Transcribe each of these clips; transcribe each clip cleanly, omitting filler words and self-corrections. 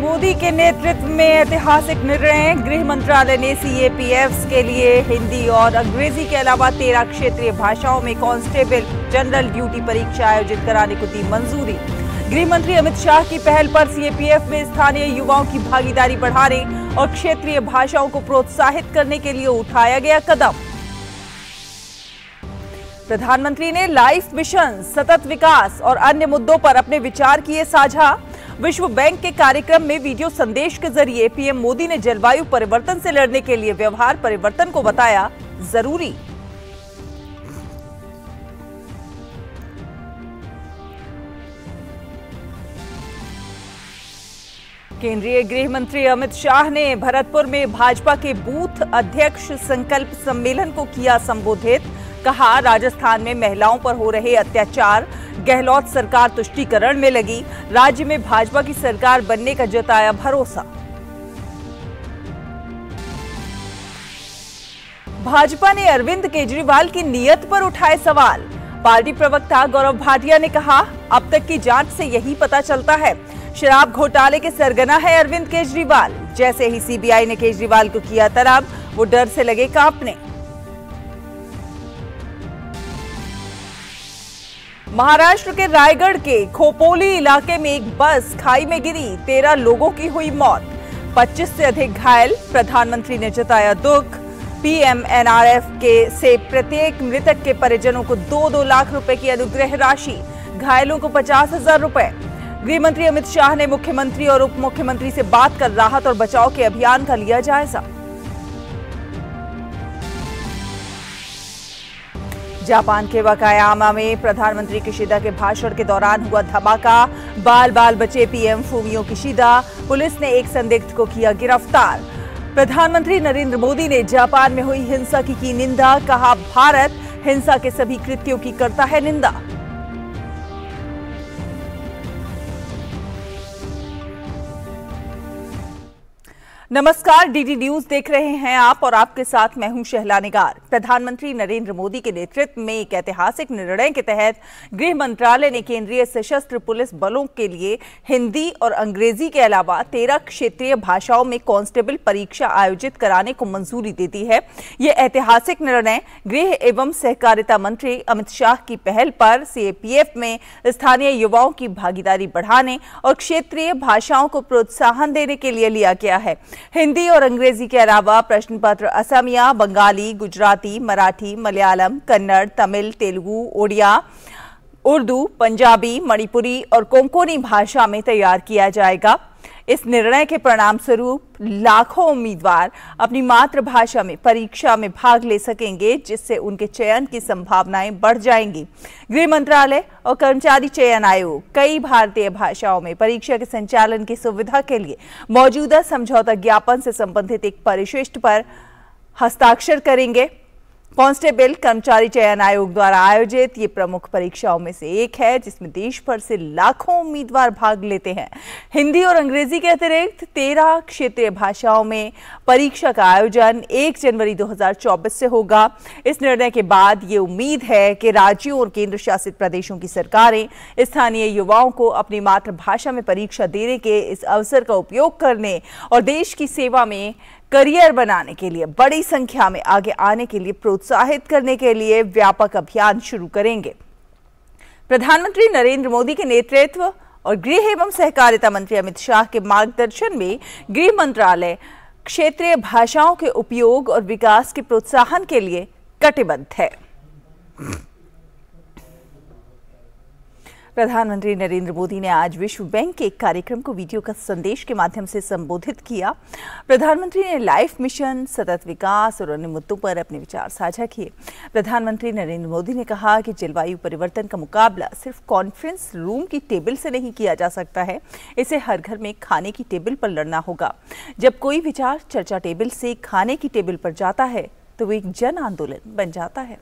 मोदी के नेतृत्व में ऐतिहासिक निर्णय। गृह मंत्रालय ने सीएपीएफ्स के लिए हिंदी और अंग्रेजी के अलावा 13 क्षेत्रीय भाषाओं में कांस्टेबल जनरल ड्यूटी परीक्षा आयोजित कराने को दी मंजूरी। गृह मंत्री अमित शाह की पहल पर सीएपीएफ में स्थानीय युवाओं की भागीदारी बढ़ाने और क्षेत्रीय भाषाओं को प्रोत्साहित करने के लिए उठाया गया कदम। प्रधानमंत्री ने लाइफ मिशन, सतत विकास और अन्य मुद्दों पर अपने विचार किए साझा। विश्व बैंक के कार्यक्रम में वीडियो संदेश के जरिए पीएम मोदी ने जलवायु परिवर्तन से लड़ने के लिए व्यवहार परिवर्तन को बताया जरूरी। केंद्रीय गृह मंत्री अमित शाह ने भरतपुर में भाजपा के बूथ अध्यक्ष संकल्प सम्मेलन को किया संबोधित। कहा, राजस्थान में महिलाओं पर हो रहे अत्याचार, गहलोत सरकार तुष्टीकरण में लगी, राज्य में भाजपा की सरकार बनने का जताया भरोसा। भाजपा ने अरविंद केजरीवाल की नीयत पर उठाए सवाल। पार्टी प्रवक्ता गौरव भाटिया ने कहा, अब तक की जांच से यही पता चलता है शराब घोटाले के सरगना है अरविंद केजरीवाल। जैसे ही सीबीआई ने केजरीवाल को किया तलब, वो डर से लगे कांपने। महाराष्ट्र के रायगढ़ के खोपोली इलाके में एक बस खाई में गिरी, 13 लोगों की हुई मौत, 25 से अधिक घायल। प्रधानमंत्री ने जताया दुख। पीएमएनआरएफ से प्रत्येक मृतक के परिजनों को 2-2 लाख रुपए की अनुग्रह राशि, घायलों को 50,000 रुपए। गृह मंत्री अमित शाह ने मुख्यमंत्री और उप मुख्यमंत्री से बात कर राहत और बचाव के अभियान का लिया जायजा। जापान के वकायामा में प्रधानमंत्री किशिदा के भाषण के दौरान हुआ धमाका, बाल बाल बचे पीएम फूमियो किशिदा। पुलिस ने एक संदिग्ध को किया गिरफ्तार। प्रधानमंत्री नरेंद्र मोदी ने जापान में हुई हिंसा की निंदा। कहा, भारत हिंसा के सभी कृत्यों की करता है निंदा। नमस्कार, डीडी न्यूज देख रहे हैं आप और आपके साथ मैं हूं शहला निगार। प्रधानमंत्री नरेंद्र मोदी के नेतृत्व में एक ऐतिहासिक निर्णय के तहत गृह मंत्रालय ने केंद्रीय सशस्त्र पुलिस बलों के लिए हिंदी और अंग्रेजी के अलावा 13 क्षेत्रीय भाषाओं में कांस्टेबल परीक्षा आयोजित कराने को मंजूरी दे दी है। यह ऐतिहासिक निर्णय गृह एवं सहकारिता मंत्री अमित शाह की पहल पर सीएपीएफ में स्थानीय युवाओं की भागीदारी बढ़ाने और क्षेत्रीय भाषाओं को प्रोत्साहन देने के लिए लिया गया है। हिंदी और अंग्रेजी के अलावा प्रश्न पत्र असमिया, बंगाली, गुजराती, मराठी, मलयालम, कन्नड़, तमिल, तेलुगु, ओडिया, उर्दू, पंजाबी, मणिपुरी और कोंकणी भाषा में तैयार किया जाएगा। इस निर्णय के परिणाम स्वरूप लाखों उम्मीदवार अपनी मातृभाषा में परीक्षा में भाग ले सकेंगे, जिससे उनके चयन की संभावनाएं बढ़ जाएंगी। गृह मंत्रालय और कर्मचारी चयन आयोग कई भारतीय भाषाओं में परीक्षा के संचालन की सुविधा के लिए मौजूदा समझौता ज्ञापन से संबंधित एक परिशिष्ट पर हस्ताक्षर करेंगे। कांस्टेबल कर्मचारी चयन आयोग द्वारा आयोजित ये प्रमुख परीक्षाओं में से एक है, जिसमें देश भर से लाखों उम्मीदवार भाग लेते हैं। हिंदी और अंग्रेजी के अतिरिक्त 13 क्षेत्रीय भाषाओं में परीक्षा का आयोजन 1 जनवरी 2024 से होगा। इस निर्णय के बाद ये उम्मीद है कि राज्यों और केंद्र शासित प्रदेशों की सरकारें स्थानीय युवाओं को अपनी मातृभाषा में परीक्षा देने के इस अवसर का उपयोग करने और देश की सेवा में करियर बनाने के लिए बड़ी संख्या में आगे आने के लिए प्रोत्साहित करने के लिए व्यापक अभियान शुरू करेंगे। प्रधानमंत्री नरेंद्र मोदी के नेतृत्व और गृह एवं सहकारिता मंत्री अमित शाह के मार्गदर्शन में गृह मंत्रालय क्षेत्रीय भाषाओं के उपयोग और विकास के प्रोत्साहन के लिए कटिबद्ध है। प्रधानमंत्री नरेंद्र मोदी ने आज विश्व बैंक के एक कार्यक्रम को वीडियो का संदेश के माध्यम से संबोधित किया। प्रधानमंत्री ने लाइफ मिशन, सतत विकास और अन्य मुद्दों पर अपने विचार साझा किए। प्रधानमंत्री नरेंद्र मोदी ने कहा कि जलवायु परिवर्तन का मुकाबला सिर्फ कॉन्फ्रेंस रूम की टेबल से नहीं किया जा सकता है, इसे हर घर में खाने की टेबल पर लड़ना होगा। जब कोई विचार चर्चा टेबल से खाने की टेबल पर जाता है तो वो एक जन आंदोलन बन जाता है।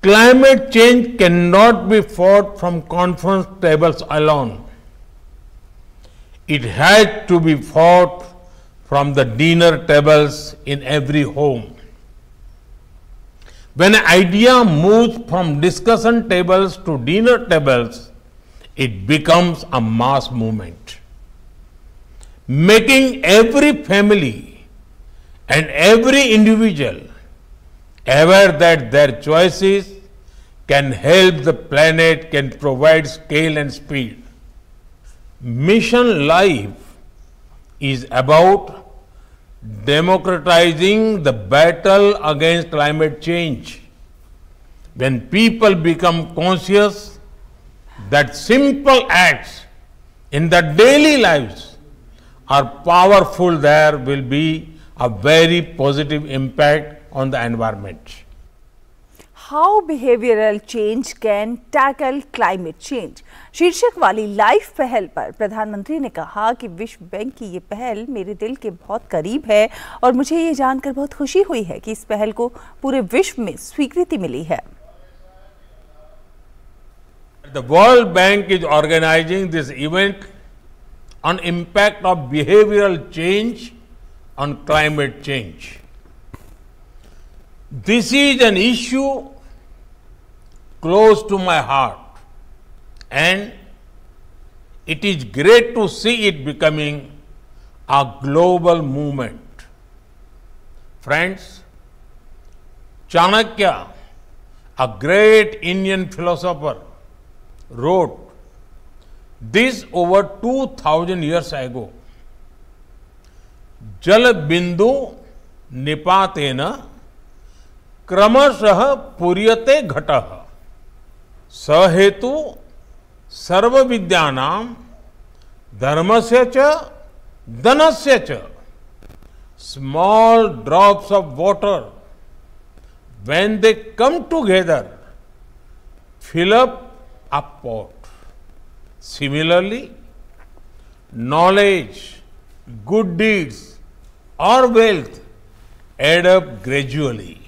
Climate change cannot be fought from conference tables alone. It has to be fought from the dinner tables in every home. When an idea moves from discussion tables to dinner tables, it becomes a mass movement, making every family and every individual aware that their choices can help the planet, can provide scale and speed. Mission Life is about democratizing the battle against climate change. When people become conscious that simple acts in their daily lives are powerful, there will be a very positive impact on the environment. How behavioral change can tackle climate change? शीर्षक वाली life पहल पर प्रधानमंत्री ने कहा कि विश्व bank की ये पहल मेरे दिल के बहुत करीब है और मुझे ये जानकर बहुत खुशी हुई है कि इस पहल को पूरे विश्व में स्वीकृति मिली है। The World Bank is organizing this event on impact of behavioral change on climate change. This is an issue close to my heart, and it is great to see it becoming a global movement. Friends, Chanakya, a great Indian philosopher, wrote this over 2000 years ago. Jal bindu nipatena क्रमशः पूर्यते घटः सहेतु सर्व विद्यानां धर्मस्य च धनस्य च small drops of water when they come together fill up a pot. Similarly, knowledge, good deeds or wealth add up gradually.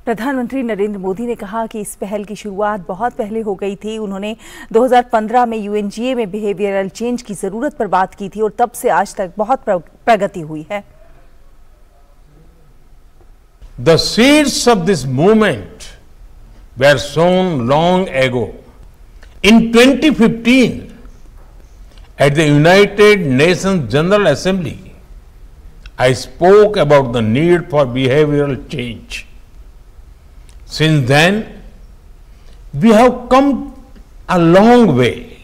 प्रधानमंत्री नरेंद्र मोदी ने कहा कि इस पहल की शुरुआत बहुत पहले हो गई थी। उन्होंने 2015 में यूएनजीए में बिहेवियरल चेंज की जरूरत पर बात की थी और तब से आज तक बहुत प्रगति हुई है। The seeds of this movement were sown long ago. In 2015, at the United Nations General Assembly, I spoke about the need for behavioral change. Since then, we have come a long way.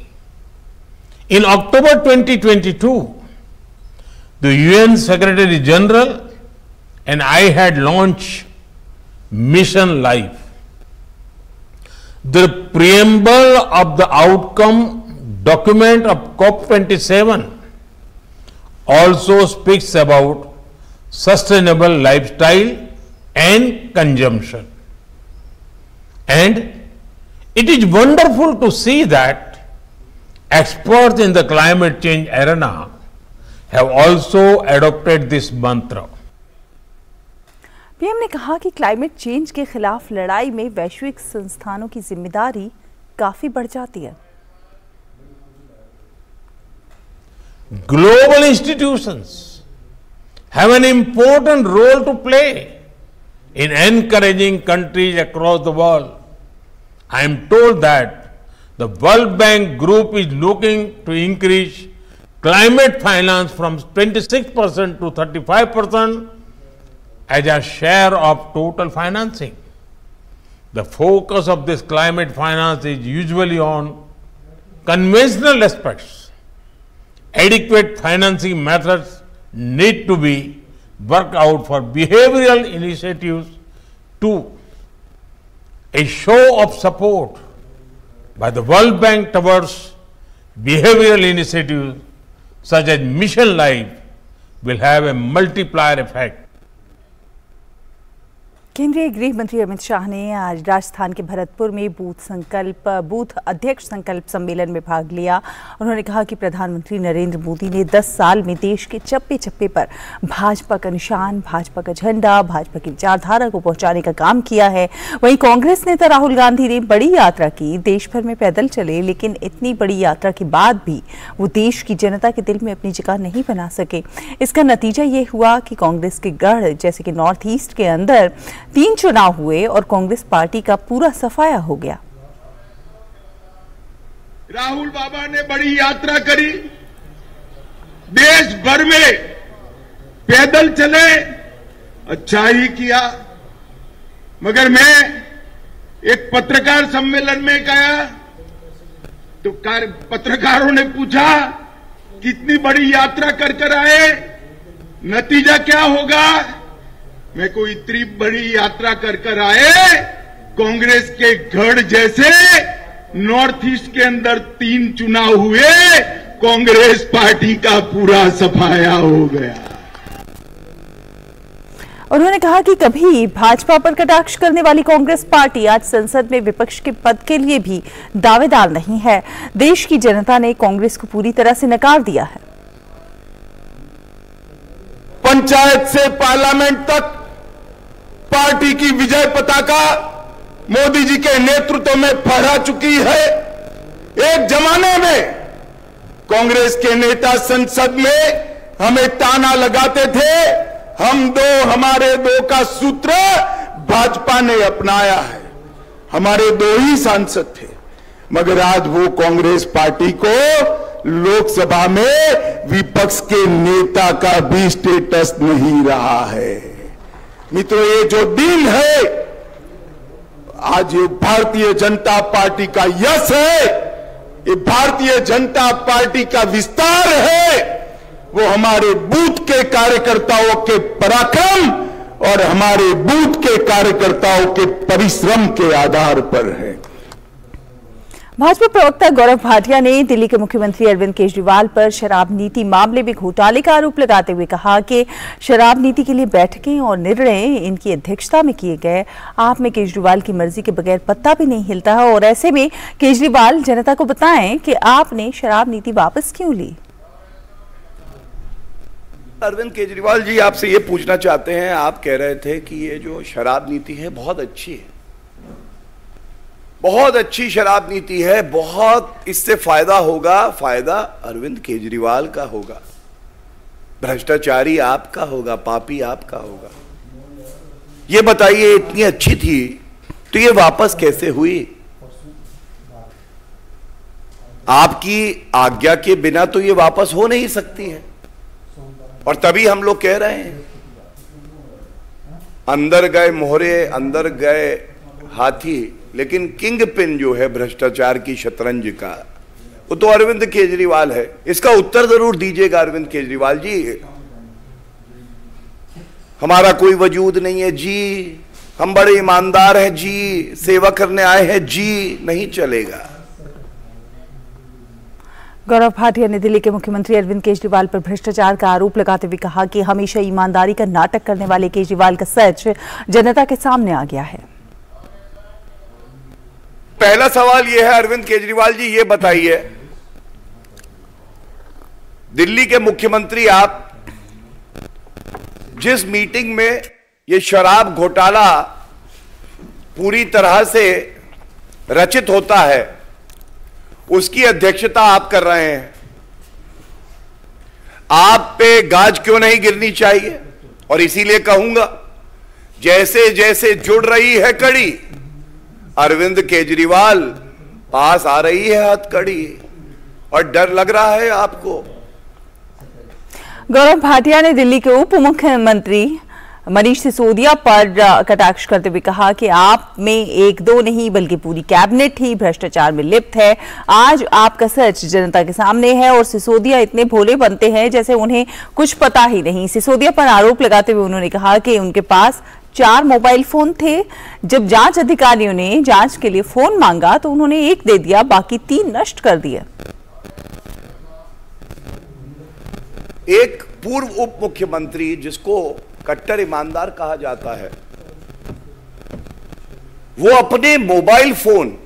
In October 2022, the UN Secretary General and I had launched Mission Life. The preamble of the outcome document of COP27 also speaks about sustainable lifestyle and consumption. And it is wonderful to see that experts in the climate change arena have also adopted this mantra. PM ने कहा कि climate change के खिलाफ लड़ाई में वैश्विक संस्थानों की जिम्मेदारी काफी बढ़ जाती है। Global institutions have an important role to play in encouraging countries across the world. I am told that the World Bank Group is looking to increase climate finance from 26% to 35% as a share of total financing. The focus of this climate finance is usually on conventional aspects. Adequate financing methods need to be worked out for behavioral initiatives too. A show of support by the World Bank towards behavioral initiatives such as Mission Life will have a multiplier effect. केंद्रीय गृह मंत्री अमित शाह ने आज राजस्थान के भरतपुर में booth अध्यक्ष संकल्प सम्मेलन में भाग लिया। उन्होंने कहा कि प्रधानमंत्री नरेंद्र मोदी ने 10 साल में देश के चप्पे चप्पे पर भाजपा का निशान, भाजपा का झंडा, भाजपा की विचारधारा को पहुंचाने का काम किया है। वहीं कांग्रेस नेता राहुल गांधी ने बड़ी यात्रा की, देश भर में पैदल चले, लेकिन इतनी बड़ी यात्रा के बाद भी वो देश की जनता के दिल में अपनी जगह नहीं बना सके। इसका नतीजा ये हुआ कि कांग्रेस के गढ़ जैसे कि नॉर्थ ईस्ट के अंदर 3 चुनाव हुए और कांग्रेस पार्टी का पूरा सफाया हो गया। राहुल बाबा ने बड़ी यात्रा करी, देश भर में पैदल चले, अच्छा ही किया। मगर मैं एक पत्रकार सम्मेलन में गया तो पत्रकारों ने पूछा कितनी बड़ी यात्रा कर आए, नतीजा क्या होगा? मैं कोई इतनी बड़ी यात्रा कर आए, कांग्रेस के गढ़ जैसे नॉर्थ ईस्ट के अंदर 3 चुनाव हुए, कांग्रेस पार्टी का पूरा सफाया हो गया। उन्होंने कहा कि कभी भाजपा पर कटाक्ष करने वाली कांग्रेस पार्टी आज संसद में विपक्ष के पद के लिए भी दावेदार नहीं है। देश की जनता ने कांग्रेस को पूरी तरह से नकार दिया है। पंचायत से पार्लियामेंट तक पार्टी की विजय पताका मोदी जी के नेतृत्व में फहरा चुकी है। एक जमाने में कांग्रेस के नेता संसद में हमें ताना लगाते थे, हम दो हमारे दो का सूत्र भाजपा ने अपनाया है। हमारे 2 ही सांसद थे, मगर आज वो कांग्रेस पार्टी को लोकसभा में विपक्ष के नेता का भी स्टेटस नहीं रहा है। मित्रों, ये जो दिन है, आज ये भारतीय जनता पार्टी का यश है, ये भारतीय जनता पार्टी का विस्तार है। वो हमारे बूथ के कार्यकर्ताओं के पराक्रम और हमारे बूथ के कार्यकर्ताओं के परिश्रम के आधार पर है। भाजपा प्रवक्ता गौरव भाटिया ने दिल्ली के मुख्यमंत्री अरविंद केजरीवाल पर शराब नीति मामले में घोटाले का आरोप लगाते हुए कहा कि शराब नीति के लिए बैठकें और निर्णय इनकी अध्यक्षता में किए गए। आप में केजरीवाल की मर्जी के बगैर पत्ता भी नहीं हिलता है और ऐसे में केजरीवाल जनता को बताएं कि आपने शराब नीति वापस क्यों ली। अरविंद केजरीवाल जी, आपसे ये पूछना चाहते हैं, आप कह रहे थे कि ये जो शराब नीति है बहुत अच्छी है, बहुत अच्छी शराब नीति है, बहुत इससे फायदा होगा, फायदा अरविंद केजरीवाल का होगा, भ्रष्टाचारी आपका होगा, पापी आपका होगा। ये बताइए, इतनी अच्छी थी तो ये वापस कैसे हुई? आपकी आज्ञा के बिना तो ये वापस हो नहीं सकती है। और तभी हम लोग कह रहे हैं, अंदर गए मोहरे, अंदर गए हाथी, लेकिन किंग पिन जो है भ्रष्टाचार की शतरंज का, वो तो अरविंद केजरीवाल है। इसका उत्तर जरूर दीजिएगा अरविंद केजरीवाल जी। हमारा कोई वजूद नहीं है जी, हम बड़े ईमानदार हैं जी, सेवा करने आए हैं जी, नहीं चलेगा। गौरव भाटिया ने दिल्ली के मुख्यमंत्री अरविंद केजरीवाल पर भ्रष्टाचार का आरोप लगाते हुए कहा कि हमेशा ईमानदारी का नाटक करने वाले केजरीवाल का सच जनता के सामने आ गया है। पहला सवाल यह है अरविंद केजरीवाल जी, ये बताइए, दिल्ली के मुख्यमंत्री आप, जिस मीटिंग में ये शराब घोटाला पूरी तरह से रचित होता है, उसकी अध्यक्षता आप कर रहे हैं। आप पे गाज क्यों नहीं गिरनी चाहिए? और इसीलिए कहूंगा, जैसे जैसे जुड़ रही है कड़ी, अरविंद केजरीवाल पास आ रही है हथकड़ी, और डर लग रहा है आपको। गौरव भाटिया ने दिल्ली के उप मुख्यमंत्री मनीष सिसोदिया पर कटाक्ष करते हुए कहा कि आप में 1-2 नहीं बल्कि पूरी कैबिनेट ही भ्रष्टाचार में लिप्त है। आज आपका सच जनता के सामने है और सिसोदिया इतने भोले बनते हैं जैसे उन्हें कुछ पता ही नहीं। सिसोदिया पर आरोप लगाते हुए उन्होंने कहा कि उनके पास 4 मोबाइल फोन थे। जब जांच अधिकारियों ने जांच के लिए फोन मांगा तो उन्होंने 1 दे दिया, बाकी 3 नष्ट कर दिए। एक पूर्व उप मुख्यमंत्री जिसको कट्टर ईमानदार कहा जाता है, वो अपने मोबाइल फोन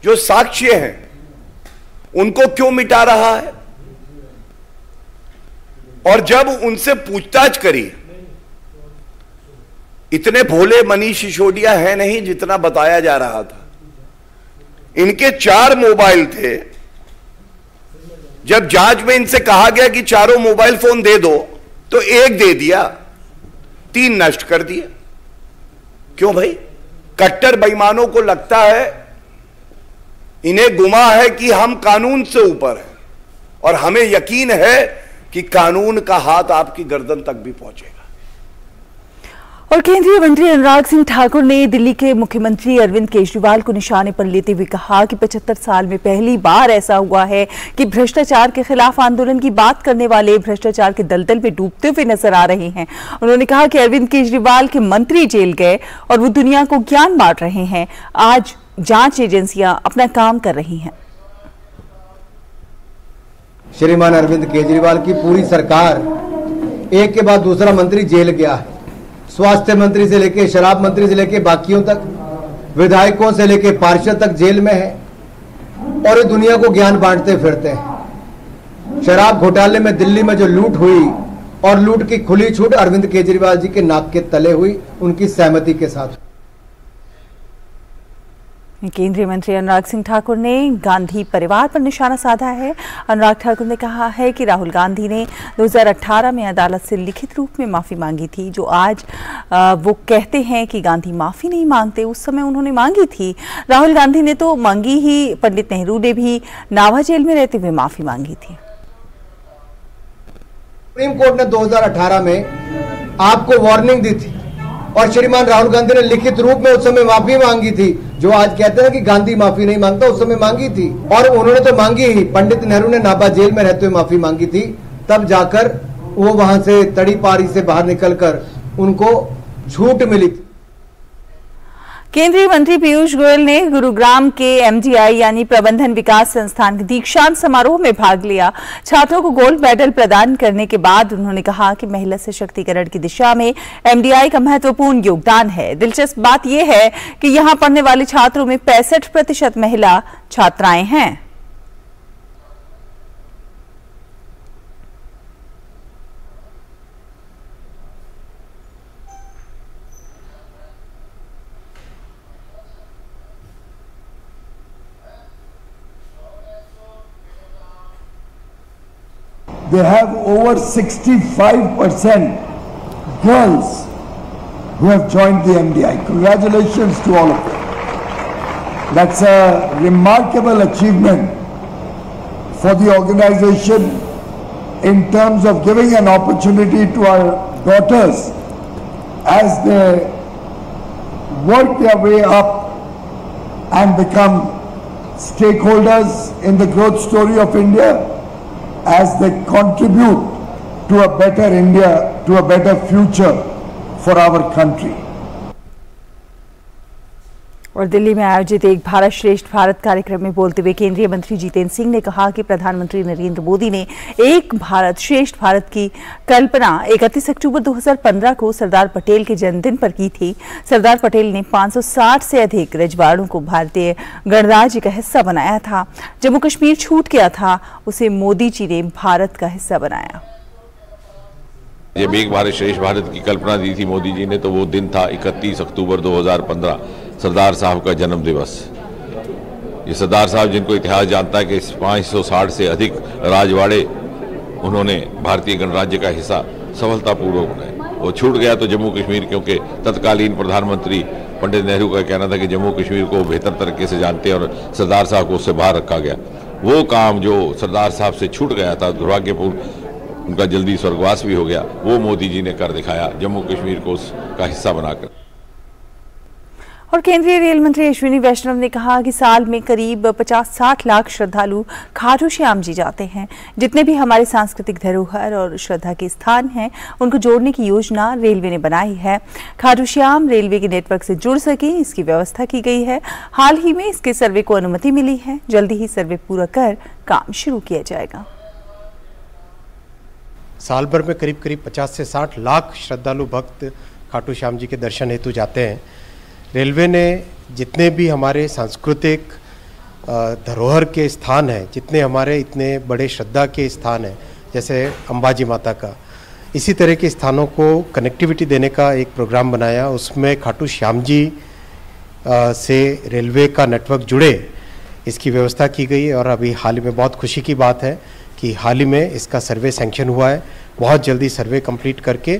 जो साक्ष्य हैं उनको क्यों मिटा रहा है? और जब उनसे पूछताछ करी, इतने भोले मनीष सिसोदिया है नहीं जितना बताया जा रहा था। इनके 4 मोबाइल थे। जब जांच में इनसे कहा गया कि चारों मोबाइल फोन दे दो, तो 1 दे दिया, 3 नष्ट कर दिए। क्यों भाई? कट्टर बेईमानों को लगता है इन्हें गुमा है कि हम कानून से ऊपर हैं और हमें यकीन है कि कानून का हाथ आपकी गर्दन तक भी पहुंचेगा। और केंद्रीय मंत्री अनुराग सिंह ठाकुर ने दिल्ली के मुख्यमंत्री अरविंद केजरीवाल को निशाने पर लेते हुए कहा कि 75 साल में पहली बार ऐसा हुआ है कि भ्रष्टाचार के खिलाफ आंदोलन की बात करने वाले भ्रष्टाचार के दलदल में डूबते हुए नजर आ रहे हैं। उन्होंने कहा कि अरविंद केजरीवाल के मंत्री जेल गए और वो दुनिया को ज्ञान बांट रहे हैं। आज जांच एजेंसियां अपना काम कर रही हैं। श्रीमान अरविंद केजरीवाल की पूरी सरकार एक के बाद दूसरा मंत्री जेल गया है। स्वास्थ्य मंत्री से लेके शराब मंत्री से लेके बाकियों तक, विधायकों से लेके पार्षद तक जेल में है और ये दुनिया को ज्ञान बांटते फिरते हैं। शराब घोटाले में दिल्ली में जो लूट हुई और लूट की खुली छूट अरविंद केजरीवाल जी के नाक के तले हुई, उनकी सहमति के साथ। केंद्रीय मंत्री अनुराग सिंह ठाकुर ने गांधी परिवार पर निशाना साधा है। अनुराग ठाकुर ने कहा है कि राहुल गांधी ने 2018 में अदालत से लिखित रूप में माफी मांगी थी। जो आज वो कहते हैं कि गांधी माफी नहीं मांगते, उस समय उन्होंने मांगी थी। राहुल गांधी ने तो मांगी ही, पंडित नेहरू ने भी नाभा जेल में रहते हुए माफी मांगी थी। सुप्रीम कोर्ट ने 2018 में आपको वार्निंग दी थी और श्रीमान राहुल गांधी ने लिखित रूप में उस समय माफी मांगी थी। जो आज कहते हैं कि गांधी माफी नहीं मांगता, उस समय मांगी थी और उन्होंने तो मांगी ही। पंडित नेहरू ने नाभा जेल में रहते हुए माफी मांगी थी, तब जाकर वो वहां से तड़ी पारी से बाहर निकलकर उनको छूट मिली थी। केंद्रीय मंत्री पीयूष गोयल ने गुरुग्राम के एमडीआई यानी प्रबंधन विकास संस्थान के दीक्षांत समारोह में भाग लिया। छात्रों को गोल्ड मेडल प्रदान करने के बाद उन्होंने कहा कि महिला सशक्तिकरण की दिशा में एमडीआई का महत्वपूर्ण योगदान है। दिलचस्प बात यह है कि यहां पढ़ने वाले छात्रों में 65% महिला छात्राएं हैं। They have over 65% girls who have joined the MDI. Congratulations to all of them. That's a remarkable achievement for the organization in terms of giving an opportunity to our daughters as they work their way up and become stakeholders in the growth story of India, as they contribute to a better India, to a better future for our country. और दिल्ली में आयोजित एक भारत श्रेष्ठ भारत कार्यक्रम में बोलते हुए केंद्रीय मंत्री जितेंद्र सिंह ने कहा कि प्रधानमंत्री नरेंद्र मोदी ने एक भारत श्रेष्ठ भारत की कल्पना 31 अक्टूबर 2015 को सरदार पटेल के जन्मदिन पर की थी। सरदार पटेल ने 560 से अधिक रजवाड़ों को भारतीय गणराज्य का हिस्सा बनाया था। जम्मू कश्मीर छूट गया था, उसे मोदी जी ने भारत का हिस्सा बनाया। जब एक भारत श्रेष्ठ भारत की कल्पना दी थी मोदी जी ने, तो वो दिन था 31 अक्टूबर 2015, सरदार साहब का जन्म दिवस। ये सरदार साहब जिनको इतिहास जानता है कि 560 से अधिक राजवाड़े उन्होंने भारतीय गणराज्य का हिस्सा सफलतापूर्वक बनाए। वो छूट गया तो जम्मू कश्मीर, क्योंकि तत्कालीन प्रधानमंत्री पंडित नेहरू का कहना था कि जम्मू कश्मीर को बेहतर तरीके से जानते हैं और सरदार साहब को उससे बाहर रखा गया। वो काम जो सरदार साहब से छूट गया था, दुर्भाग्यपूर्ण उनका जल्दी स्वर्गवास भी हो गया, वो मोदी जी ने कर दिखाया, जम्मू कश्मीर को उसका हिस्सा बनाकर। और केंद्रीय रेल मंत्री अश्विनी वैष्णव ने कहा कि साल में करीब 50-60 लाख श्रद्धालु खाटू श्याम जी जाते हैं। जितने भी हमारे सांस्कृतिक धरोहर और श्रद्धा के स्थान हैं, उनको जोड़ने की योजना रेलवे ने बनाई है। खाटू श्याम रेलवे के नेटवर्क से जुड़ सके, इसकी व्यवस्था की गई है। हाल ही में इसके सर्वे को अनुमति मिली है। जल्दी ही सर्वे पूरा कर काम शुरू किया जाएगा। साल भर में करीब 50 से 60 लाख श्रद्धालु भक्त खाटू श्याम जी के दर्शन हेतु जाते हैं। रेलवे ने जितने भी हमारे सांस्कृतिक धरोहर के स्थान हैं, जितने हमारे इतने बड़े श्रद्धा के स्थान हैं, जैसे अंबाजी माता का, इसी तरह के स्थानों को कनेक्टिविटी देने का एक प्रोग्राम बनाया। उसमें खाटू श्याम जी से रेलवे का नेटवर्क जुड़े, इसकी व्यवस्था की गई। और अभी हाल ही में बहुत खुशी की बात है कि हाल ही में इसका सर्वे सैंक्शन हुआ है। बहुत जल्दी सर्वे कंप्लीट करके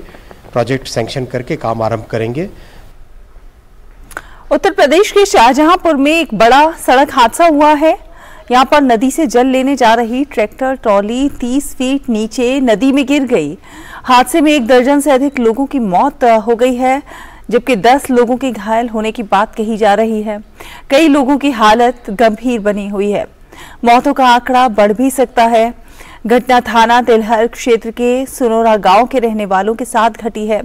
प्रोजेक्ट सैंक्शन करके काम आरंभ करेंगे। उत्तर प्रदेश के शाहजहांपुर में एक बड़ा सड़क हादसा हुआ है। यहां पर नदी से जल लेने जा रही ट्रैक्टर ट्रॉली 30 फीट नीचे नदी में गिर गई। हादसे में 1 दर्जन से अधिक लोगों की मौत हो गई है, जबकि 10 लोगों के घायल होने की बात कही जा रही है। कई लोगों की हालत गंभीर बनी हुई है। मौतों का आंकड़ा बढ़ भी सकता है। घटना थाना तेलहर क्षेत्र के सुनोरा गांव के रहने वालों के साथ घटी है।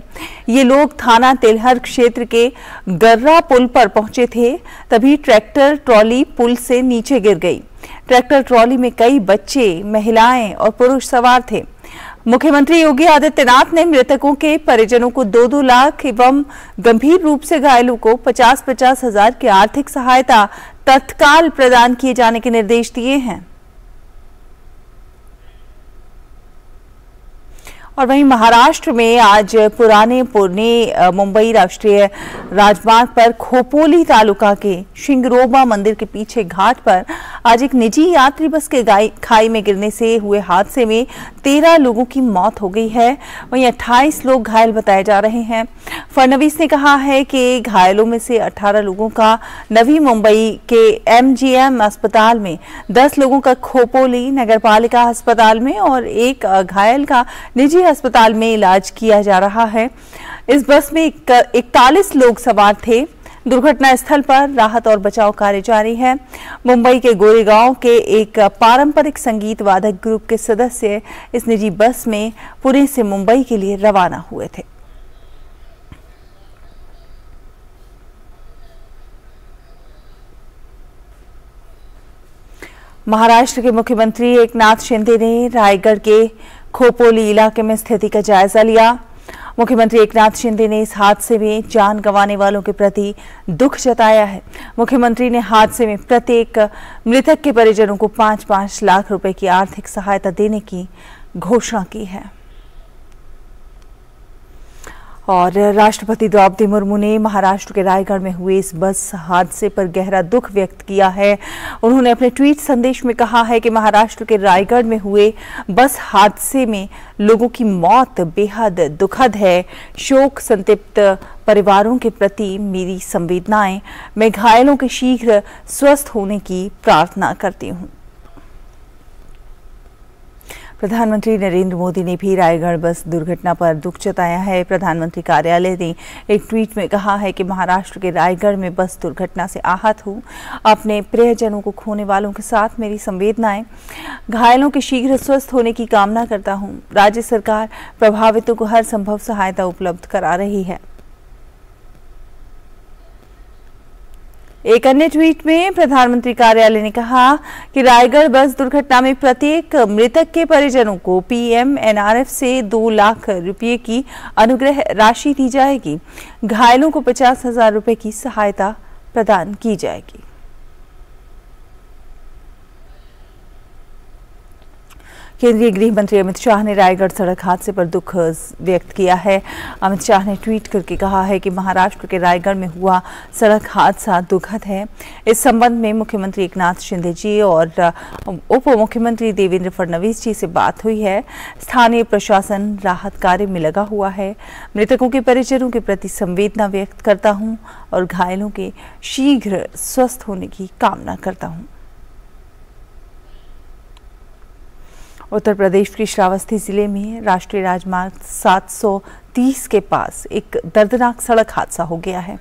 ये लोग थाना तेलहर क्षेत्र के गर्रा पुल पर पहुंचे थे, तभी ट्रैक्टर ट्रॉली पुल से नीचे गिर गई। ट्रैक्टर ट्रॉली में कई बच्चे, महिलाएं और पुरुष सवार थे। मुख्यमंत्री योगी आदित्यनाथ ने मृतकों के परिजनों को 2-2 लाख एवं गंभीर रूप से घायलों को 50-50 हजार की आर्थिक सहायता तत्काल प्रदान किए जाने के निर्देश दिए हैं। और वहीं महाराष्ट्र में आज पुराने पुणे मुंबई राष्ट्रीय राजमार्ग पर खोपोली तालुका के शिंगरोबा मंदिर के पीछे घाट पर आज एक निजी यात्री बस के खाई में गिरने से हुए हादसे में 13 लोगों की मौत हो गई है। वहीं 28 लोग घायल बताए जा रहे हैं। फडणवीस ने कहा है कि घायलों में से 18 लोगों का नवी मुंबई के MGM अस्पताल में, 10 लोगों का खोपोली नगरपालिका अस्पताल में और 1 घायल का निजी अस्पताल में इलाज किया जा रहा है। इस बस में 41 लोग सवार थे। दुर्घटना स्थल पर राहत और बचाव कार्य जारी है। मुंबई के गोरेगांव के एक पारंपरिक संगीत वादक ग्रुप के सदस्य इस निजी बस में पुणे से मुंबई के लिए रवाना हुए थे। महाराष्ट्र के मुख्यमंत्री एकनाथ शिंदे ने रायगढ़ के खोपोली इलाके में स्थिति का जायजा लिया। मुख्यमंत्री एकनाथ शिंदे ने इस हादसे में जान गंवाने वालों के प्रति दुख जताया है। मुख्यमंत्री ने हादसे में प्रत्येक मृतक के परिजनों को 5-5 लाख रुपए की आर्थिक सहायता देने की घोषणा की है। और राष्ट्रपति द्रौपदी मुर्मू ने महाराष्ट्र के रायगढ़ में हुए इस बस हादसे पर गहरा दुख व्यक्त किया है। उन्होंने अपने ट्वीट संदेश में कहा है कि महाराष्ट्र के रायगढ़ में हुए बस हादसे में लोगों की मौत बेहद दुखद है। शोक संतप्त परिवारों के प्रति मेरी संवेदनाएं। मैं घायलों के शीघ्र स्वस्थ होने की प्रार्थना करती हूं। प्रधानमंत्री नरेंद्र मोदी ने भी रायगढ़ बस दुर्घटना पर दुख जताया है। प्रधानमंत्री कार्यालय ने एक ट्वीट में कहा है कि महाराष्ट्र के रायगढ़ में बस दुर्घटना से आहत हूं। अपने प्रियजनों को खोने वालों के साथ मेरी संवेदनाएं। घायलों के शीघ्र स्वस्थ होने की कामना करता हूं। राज्य सरकार प्रभावितों को हर संभव सहायता उपलब्ध करा रही है। एक अन्य ट्वीट में प्रधानमंत्री कार्यालय ने कहा कि रायगढ़ बस दुर्घटना में प्रत्येक मृतक के परिजनों को PMNRF से 2 लाख रुपए की अनुग्रह राशि दी जाएगी। घायलों को 50,000 रुपए की सहायता प्रदान की जाएगी। केंद्रीय गृह मंत्री अमित शाह ने रायगढ़ सड़क हादसे पर दुख व्यक्त किया है। अमित शाह ने ट्वीट करके कहा है कि महाराष्ट्र के रायगढ़ में हुआ सड़क हादसा दुखद है। इस संबंध में मुख्यमंत्री एकनाथ शिंदे जी और उप मुख्यमंत्री देवेंद्र फडणवीस जी से बात हुई है। स्थानीय प्रशासन राहत कार्य में लगा हुआ है। मृतकों के परिजनों के प्रति संवेदना व्यक्त करता हूं और घायलों के शीघ्र स्वस्थ होने की कामना करता हूं। उत्तर प्रदेश के श्रावस्ती जिले में राष्ट्रीय राजमार्ग 730 के पास एक दर्दनाक सड़क हादसा हो गया है।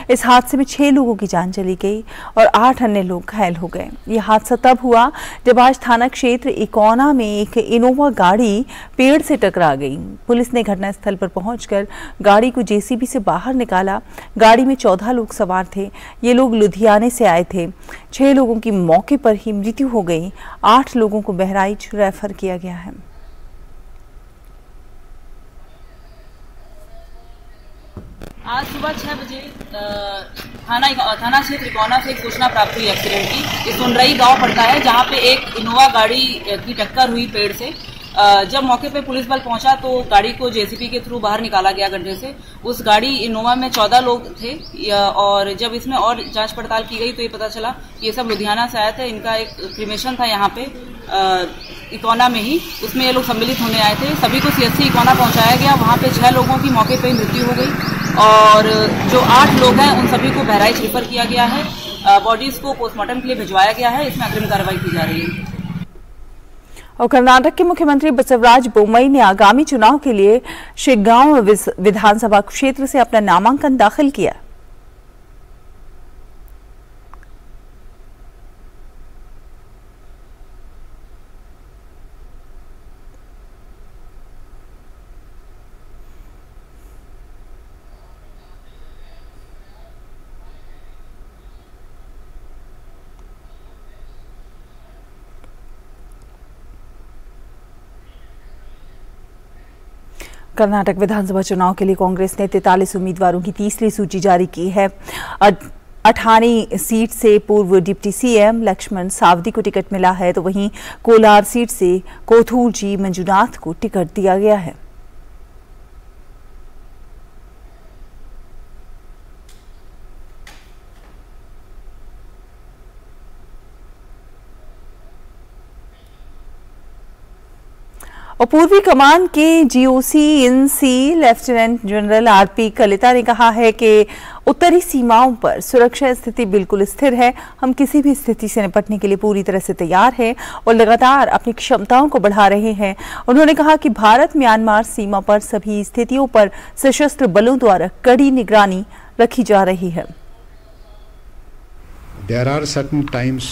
इस हादसे में 6 लोगों की जान चली गई और 8 अन्य लोग घायल हो गए। यह हादसा तब हुआ जब आज थाना क्षेत्र इकोना में एक इनोवा गाड़ी पेड़ से टकरा गई। पुलिस ने घटनास्थल पर पहुंचकर गाड़ी को JCB से बाहर निकाला। गाड़ी में 14 लोग सवार थे। ये लोग लुधियाने से आए थे। 6 लोगों की मौके पर ही मृत्यु हो गई। 8 लोगों को बहराइच रेफर किया गया है। आज सुबह 6 बजे थाना क्षेत्र इकोना से एक सूचना प्राप्त हुई एक्सीडेंट की। ये सुनरई गांव पड़ता है, जहां पे एक इनोवा गाड़ी की टक्कर हुई पेड़ से। जब मौके पे पुलिस बल पहुंचा तो गाड़ी को JCB के थ्रू बाहर निकाला गया गड्ढे से। उस गाड़ी इनोवा में 14 लोग थे और जब इसमें और जांच पड़ताल की गई तो ये पता चला ये सब लुधियाना से आए थे। इनका एक क्रिमेशन था यहाँ पे इकोना में ही, उसमें ये लोग सम्मिलित होने आए थे। सभी को CSC इकोना पहुंचाया गया। वहाँ पे 6 लोगों की मौके पे मृत्यु हो गई। और जो 8 लोग हैं उन सभी को बहराइच रेफर किया गया है। बॉडीज को पोस्टमार्टम के लिए भिजवाया गया है। इसमें अग्रिम कार्रवाई की जा रही है। और कर्नाटक के मुख्यमंत्री बसवराज बोम्मई ने आगामी चुनाव के लिए शिग्गांव विधानसभा क्षेत्र से अपना नामांकन दाखिल किया। कर्नाटक विधानसभा चुनाव के लिए कांग्रेस ने 43 उम्मीदवारों की तीसरी सूची जारी की है। अठानी सीट से पूर्व डिप्टी सीएम लक्ष्मण सावदी को टिकट मिला है, तो वहीं कोलार सीट से कोथूर जी मंजुनाथ को टिकट दिया गया है। और पूर्वी कमान के GOC in C lieutenant general RP Kalita ने कहा है कि उत्तरी सीमाओं पर सुरक्षा स्थिति बिल्कुल स्थिर है। हम किसी भी स्थिति से निपटने के लिए पूरी तरह से तैयार हैं और लगातार अपनी क्षमताओं को बढ़ा रहे हैं। उन्होंने कहा कि भारत म्यांमार सीमा पर सभी स्थितियों पर सशस्त्र बलों द्वारा कड़ी निगरानी रखी जा रही है। There are certain times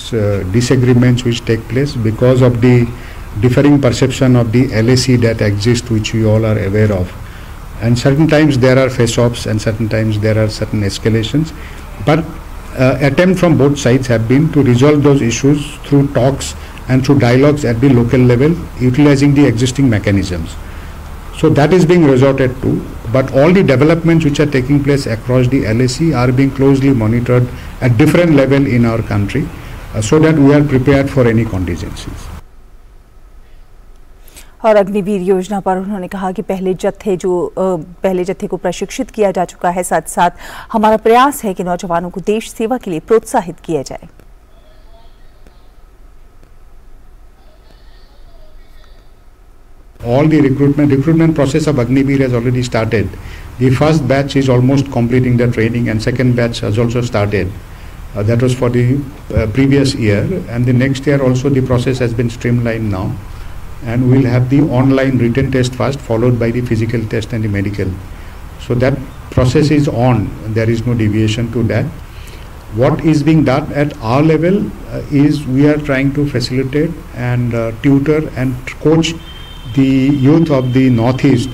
disagreements which take place because of the differing perception of the LAC that exists, which we all are aware of, and certain times there are face-offs and certain times there are certain escalations, but attempt from both sides have been to resolve those issues through talks and through dialogues at the local level, utilizing the existing mechanisms. So that is being resorted to, but all the developments which are taking place across the LAC are being closely monitored at different level in our country, so that we are prepared for any contingencies. और अग्निवीर योजना पर उन्होंने कहा कि पहले जत्थे को प्रशिक्षित किया जा चुका है। साथ साथ हमारा प्रयास है कि नौजवानों को देश सेवा के लिए प्रोत्साहित किया जाए। All the recruitment process of Agniveer has already started. The first batch is almost completing the training, and second batch has also started. That was for the previous year, and the next year also the process has been streamlined now. And we'll have the online written test first, followed by the physical test and the medical. So that process is on. There is no deviation to that. What is being done at our level is we are trying to facilitate and tutor and coach the youth of the Northeast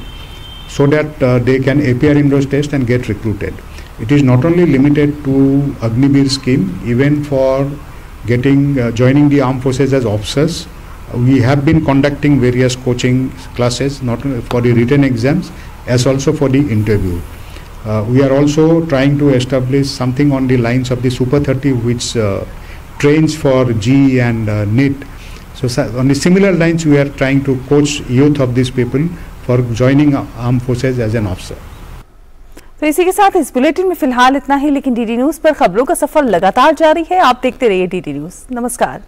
so that they can appear in those tests and get recruited. It is not only limited to Agniveer scheme, even for getting joining the armed forces as officers. We have been conducting various coaching classes, not only for the written exams as also for the interview. We are also trying to establish something on the lines of the Super 30, which trains for GE and NEET. So on the similar lines, we are trying to coach youth of these people for joining armed forces as an officer. तो इसी के साथ इस bulletin में फिलहाल इतना ही, लेकिन DD news पर खबरों का सफर लगातार जारी है। आप देखते रहिए डीडी न्यूज। नमस्कार।